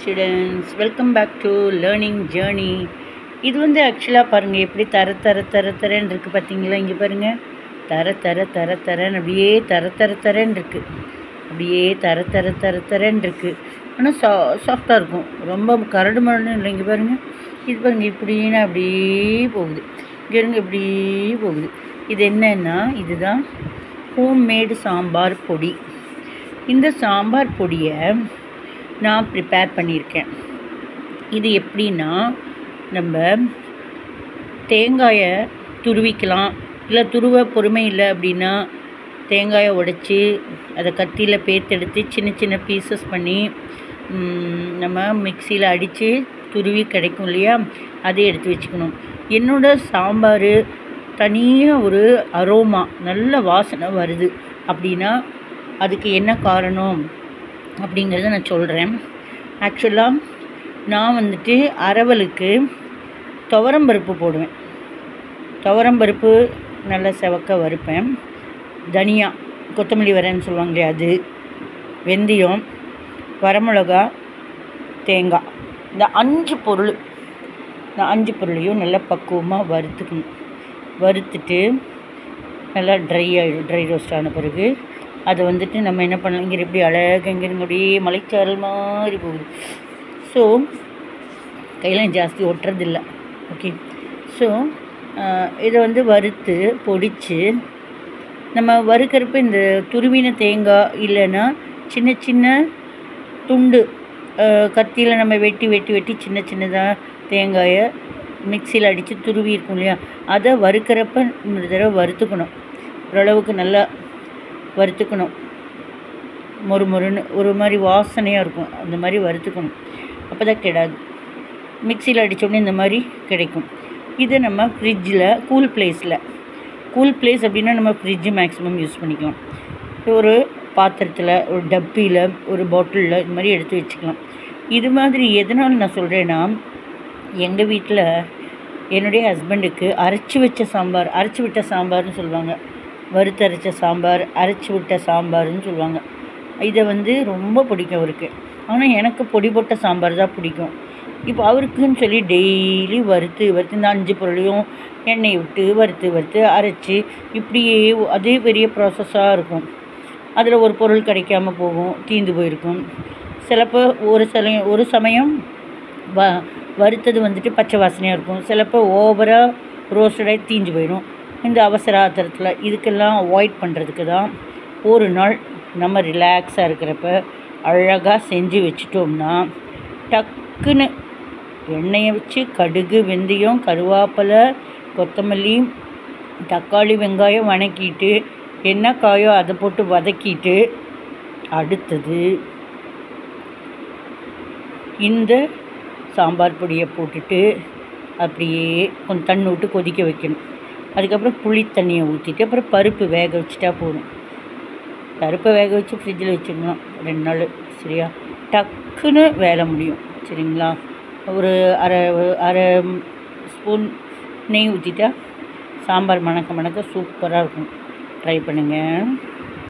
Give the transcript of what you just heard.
Students, welcome back to learning journey. இது வந்து ஆக்சுவலாக பாருங்கள் எப்படி தரன்னு இருக்குது பார்த்தீங்களா? இங்கே பாருங்கள், தரன்னு அப்படியே தரன்னு இருக்குது, அப்படியே தரன்னு இருக்குது. ஆனால் சாஃப்டாக இருக்கும், ரொம்ப கரடு மரடுன்னு இல்லை. இங்கே பாருங்கள், இது பாருங்கள், இப்படின்னா அப்படியே போகுது. இங்கே இருங்க, இப்படி போகுது. இது என்னன்னா, இதுதான் ஹோம்மேடு சாம்பார் பொடி. இந்த சாம்பார் பொடியை நான் ப்ரிப்பேர் பண்ணியிருக்கேன். இது எப்படின்னா, நம்ம தேங்காயை துருவிக்கலாம், இல்லை துருவ பொறுமை இல்லை அப்படின்னா தேங்காயை உடைச்சி அதை கத்தியில் பேத்தெடுத்து சின்ன சின்ன பீசஸ் பண்ணி நம்ம மிக்சியில் அடித்து துருவி கிடைக்கும் இல்லையா, அதை எடுத்து வச்சுக்கணும். என்னோடய சாம்பார் தனியாக ஒரு அரோமா, நல்ல வாசனை வருது அப்படின்னா அதுக்கு என்ன காரணம் அப்படிங்கிறத நான் சொல்கிறேன். ஆக்சுவலாக நான் வந்துட்டு அரவலுக்கு துவரம்பருப்பு போடுவேன். துவரம்பருப்பு நல்லா செவக்க வறுப்பேன். தனியா, கொத்தமல்லி வரேன்னு சொல்லுவாங்க இல்லையா, அது, வெந்தயம், வரமிளகா, தேங்காய், இந்த 5 பொருளையும் நல்லா பக்குவமாக வறுத்துக்கணும். வறுத்துட்டு நல்லா ட்ரை ரோஸ்ட் ஆன பிறகு அதை வந்துட்டு நம்ம என்ன பண்ணலாம், இங்கே எப்படி அழகாக இங்கிருந்து அப்படியே மலைச்சாரல் மாதிரி போகுது. ஸோ கையெல்லாம் ஜாஸ்தி ஒட்டுறதில்ல. ஓகே, ஸோ இதை வந்து வறுத்து பொடித்து நம்ம வறுக்கிறப்ப இந்த துருவின தேங்காய் இல்லைன்னா சின்ன சின்ன துண்டு கத்தியில் நம்ம வெட்டி சின்ன சின்னதாக தேங்காயை மிக்சியில் அடித்து துருவி இருக்கும் இல்லையா, அதை வறுக்கிறப்ப இந்த தடவை வறுத்துக்கணும். ஓரளவுக்கு நல்லா வறுத்துக்கணும். மொறுன்னு ஒரு மாதிரி வாசனையாக இருக்கும், அந்த மாதிரி வறுத்துக்கணும். அப்போ தான் கெடாது. மிக்சியில் அடித்தோடனே இந்த மாதிரி கிடைக்கும். இதை நம்ம ஃப்ரிட்ஜில் கூல் பிளேஸ் அப்படின்னா நம்ம ஃப்ரிட்ஜு மேக்ஸிமம் யூஸ் பண்ணிக்கலாம். ஒரு பாத்திரத்தில், ஒரு டப்பியில், ஒரு பாட்டிலில் இது மாதிரி எடுத்து வச்சுக்கலாம். இது மாதிரி எதனால் நான் சொல்கிறேன்னா, எங்கள் வீட்டில் என்னுடைய ஹஸ்பண்டுக்கு அரைச்சி விட்ட சாம்பார்னு சொல்லுவாங்க. வறுத்தரைச்ச சாம்பார், அரைச்சி விட்ட சாம்பார்னு சொல்லுவாங்க. இதை வந்து ரொம்ப பிடிக்கும் அவருக்கு. ஆனால் எனக்கு பொடி போட்ட சாம்பார் தான் பிடிக்கும். இப்போ அவருக்குன்னு சொல்லி டெய்லி வறுத்து இந்த 5 பொருளையும் எண்ணெய் விட்டு வறுத்து அரைச்சி இப்படியே அதே பெரிய ப்ராசஸாக இருக்கும். அதில் ஒரு பொருள் கிடைக்காம போகும், தீந்து போயிருக்கும். சிலப்போ ஒரு சமயம் வறுத்தது வந்துட்டு பச்சை வாசனையாக இருக்கும். சிலப்போ ஓவராக ரோஸ்டடாகி தீஞ்சு போயிடும். இந்த அவசர ஆத்திரத்தில் இதுக்கெல்லாம் அவாய்ட் பண்ணுறதுக்கு தான் ஒரு நாள் நம்ம ரிலாக்ஸாக இருக்கிறப்ப அழகாக செஞ்சு வச்சிட்டோம்னா, டக்குன்னு எண்ணெயை வச்சு கடுகு, வெந்தயம், கருவேப்பிலை, கொத்தமல்லி, தக்காளி, வெங்காயம் வணக்கிட்டு என்ன காயோ அதை போட்டு வதக்கிட்டு அடுத்தது இந்த சாம்பார் பொடியை போட்டுட்டு அப்படியே கொஞ்சம் தண்ணி விட்டு கொதிக்க வைக்கணும். அதுக்கப்புறம் புளி தண்ணியை ஊற்றிட்டு அப்புறம் பருப்பு வேக வச்சுட்டா போதும். பருப்பை வேக வச்சு ஃப்ரிட்ஜில் வச்சுக்கலாம் 2 நாள். சரியா? டக்குன்னு வேலை முடியும். சரிங்களா? ஒரு அரை ஸ்பூன் நெய் ஊற்றிட்டா சாம்பார் மணக்க சூப்பராக இருக்கும். ட்ரை பண்ணுங்கள்.